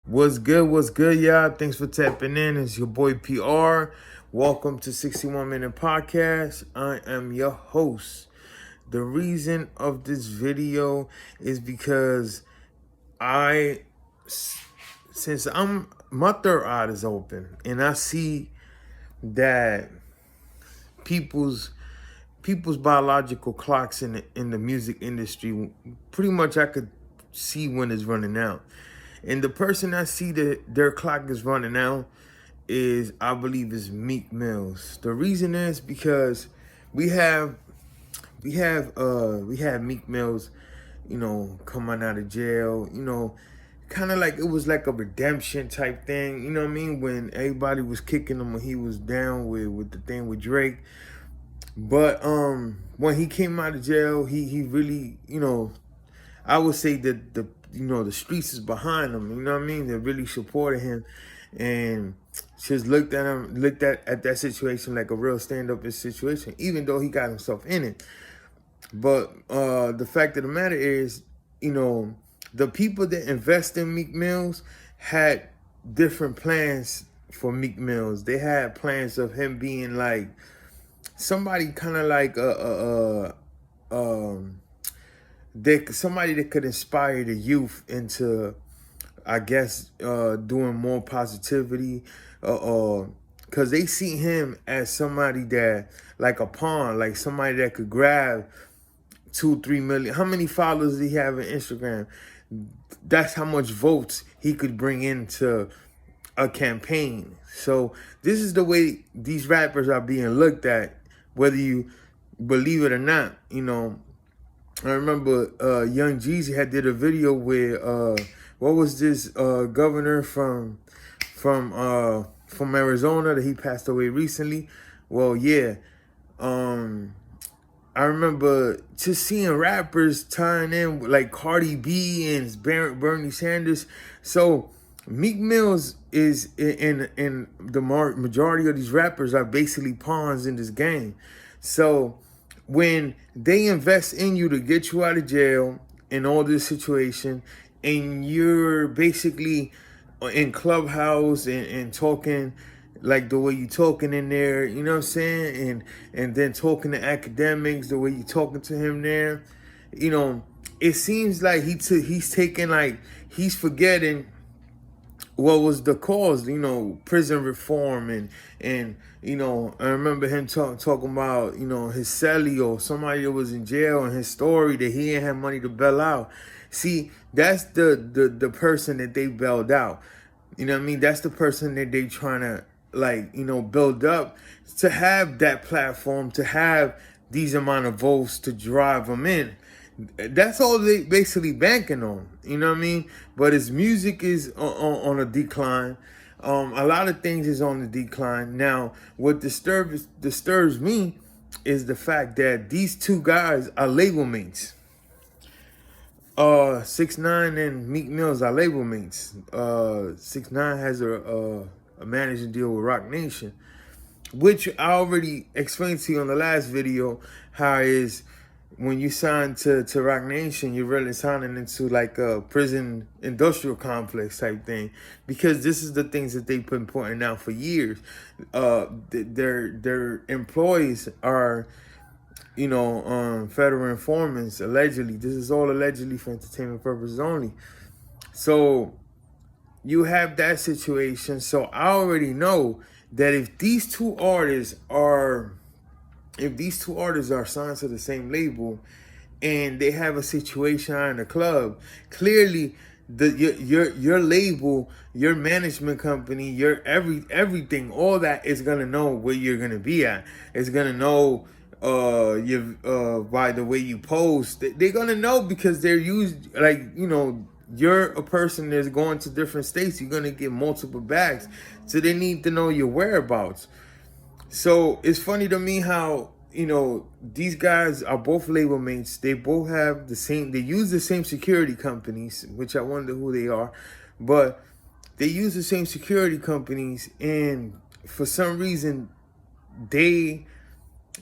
What's good, y'all? Thanks for tapping in. It's your boy PR. Welcome to 61 Minute Podcast. I am your host. The reason of this video is because I, since my third eye is open and I see that people's biological clocks in the music industry, pretty much I could see when it's running out. And the person I see that their clock is running out is, I believe, is Meek Mills. The reason is because we have Meek Mills, coming out of jail, kind of like it was like a redemption type thing, you know what I mean? When everybody was kicking him when he was down with the thing with Drake. But when he came out of jail, he really, I would say that the streets is behind him. You know what I mean? They really supported him, and just looked at that situation like a real stand-up situation, even though he got himself in it. But the fact of the matter is, the people that invest in Meek Mills had different plans for Meek Mills. They had plans of him being like somebody kind of like somebody that could inspire the youth into, I guess, doing more positivity, because they see him as somebody that, like a pawn, like somebody that could grab 2-3 million. How many followers does he have on Instagram? That's how much votes he could bring into a campaign. So this is the way these rappers are being looked at, whether you believe it or not. I remember Young Jeezy had did a video with what was this governor from Arizona that he passed away recently. Well, yeah. I remember just seeing rappers tying in like Cardi B and Bernie Sanders. So Meek Mills is in the majority of these rappers are basically pawns in this game. So when they invest in you to get you out of jail in all this situation, and you're basically in Clubhouse and talking like the way you talking in there, you know what I'm saying? And then talking to academics, the way you talking to him there, it seems like he's taking, like, he's forgetting what was the cause, prison reform and I remember him talking about, his celly or somebody that was in jail and his story that he didn't have money to bail out. See, that's the person that they bailed out. You know what I mean? That's the person that they trying to, like, build up to have that platform, to have these amount of votes to drive them in. That's all they basically banking on, you know what I mean? But his music is on a decline. A lot of things is on the decline. Now, what disturbs me is the fact that these two guys are label mates. 6ix9ine and Meek Mills are label mates. 6ix9ine has a managing deal with Roc Nation, which I already explained to you on the last video. How is when you sign to Roc Nation, you're really signing into like a prison industrial complex type thing, because this is the things that they've been pointing out for years. Their employees are, federal informants, allegedly. This is all allegedly for entertainment purposes only. So you have that situation. So I already know that if these two artists are signed to the same label and they have a situation in the club, clearly your label, your management company, your everything, all that is gonna know where you're gonna be at. It's gonna know by the way you post. They're gonna know because they're used, like, you're a person that's going to different states. You're gonna get multiple bags, so they need to know your whereabouts. So it's funny to me how, these guys are both label mates. They both have they use the same security companies, which I wonder who they are, but they use the same security companies, and for some reason they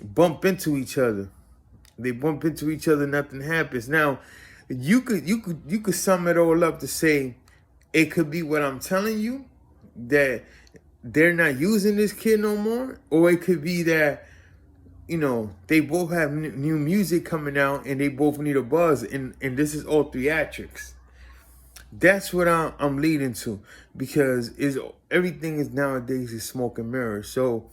bump into each other. Nothing happens. Now, you could sum it all up to say It could be what I'm telling you, that they're not using this kid no more, or it could be that, you know, they both have new music coming out and they both need a buzz, and this is all theatrics. That's what I'm leading to, because is everything is nowadays is smoke and mirrors. So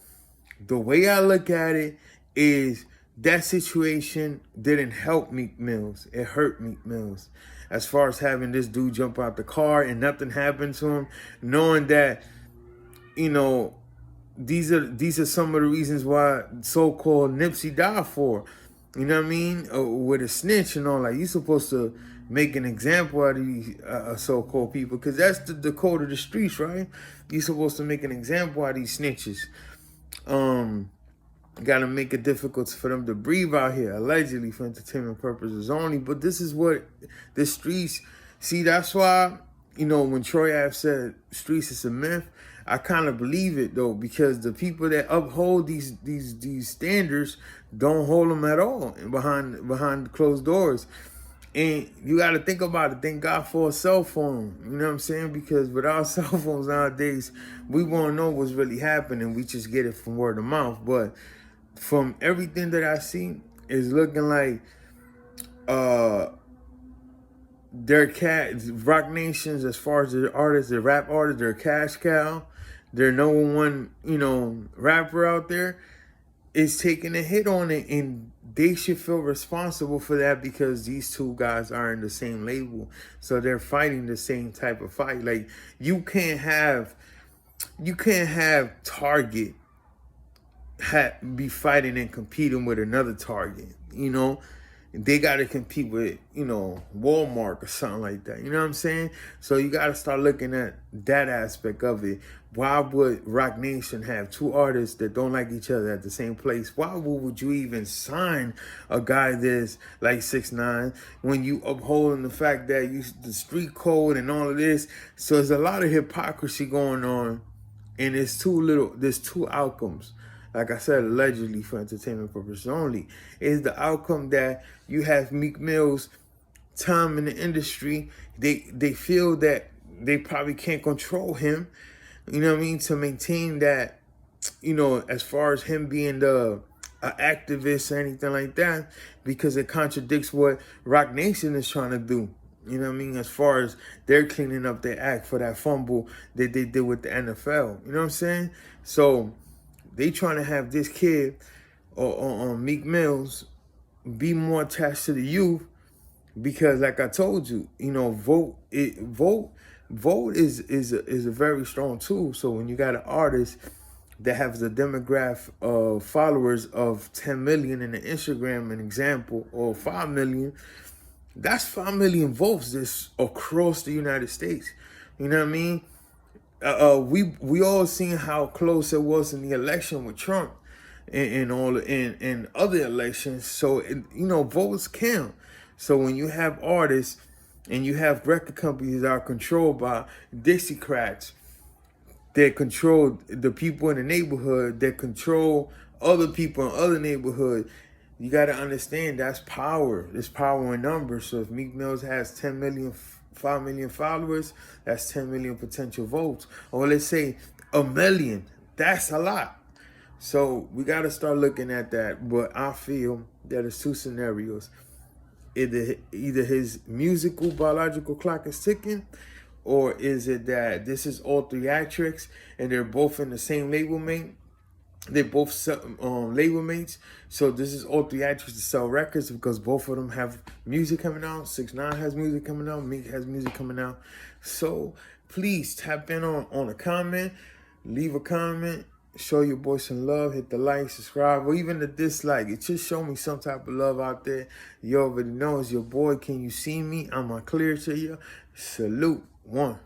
the way I look at it is that situation didn't help Meek Mills. It hurt Meek Mills. As far as having this dude jump out the car and nothing happened to him, knowing that, you know, these are some of the reasons why so-called Nipsey died for. You know what I mean? With a snitch and all, like, you supposed to make an example out of these so-called people, because that's the code of the streets, right? You supposed to make an example out of these snitches. Got to make it difficult for them to breathe out here, allegedly for entertainment purposes only. But this is what the streets see. That's why, you know, when Troy Ave said streets is a myth, I kind of believe it though, because the people that uphold these standards don't hold them at all behind closed doors. And you got to think about it. Thank God for a cell phone. You know what I'm saying? Because without cell phones nowadays, we won't know what's really happening. We just get it from word of mouth. But from everything that I see, is looking like Roc Nations, as far as the artists, the rap artists, they're cash cow. They're number one, you know, rapper out there is taking a hit on it, and they should feel responsible for that, because these two guys are in the same label, so they're fighting the same type of fight. Like, you can't have Target be fighting and competing with another Target. You know, they got to compete with, you know, Walmart or something like that. You know what I'm saying? So you got to start looking at that aspect of it. Why would Roc Nation have two artists that don't like each other at the same place? Why would you even sign a guy that's like 6ix9ine when you upholding the fact that the street code and all of this? So there's a lot of hypocrisy going on, and there's two outcomes. Like I said, allegedly for entertainment purposes only, is the outcome that you have Meek Mill's time in the industry. They feel that they probably can't control him, you know what I mean, to maintain that, you know, as far as him being the activist or anything like that, because it contradicts what Roc Nation is trying to do. You know what I mean? As far as they're cleaning up their act for that fumble that they did with the NFL. You know what I'm saying? So they trying to have this kid or Meek Mills be more attached to the youth, because, like I told you, you know, vote is a very strong tool. So when you got an artist that has a demographic of followers of 10 million in the Instagram, an example, or 5 million, that's 5 million votes that's across the United States. You know what I mean? We all seen how close it was in the election with Trump and other elections. So you know, votes count. So when you have artists and you have record companies that are controlled by Dixiecrats, that control the people in the neighborhood, that control other people in other neighborhoods, you got to understand that's power. There's power in numbers. So if Meek Mills has 10 million, 5 million followers, that's 10 million potential votes. Or let's say 1 million. That's a lot. So we got to start looking at that. But I feel that there's two scenarios. Either his musical biological clock is ticking, or is it that this is all theatrics and they're both in the same label mate? They're both label mates. So this is all theatrics to sell records, because both of them have music coming out. 6ix9ine has music coming out. Meek has music coming out. So please tap in on a comment. Leave a comment. Show your boy some love. Hit the like, subscribe, or even the dislike. It just show me some type of love out there. You already know it's your boy. Can you see me? Am I clear to you? Salute. One.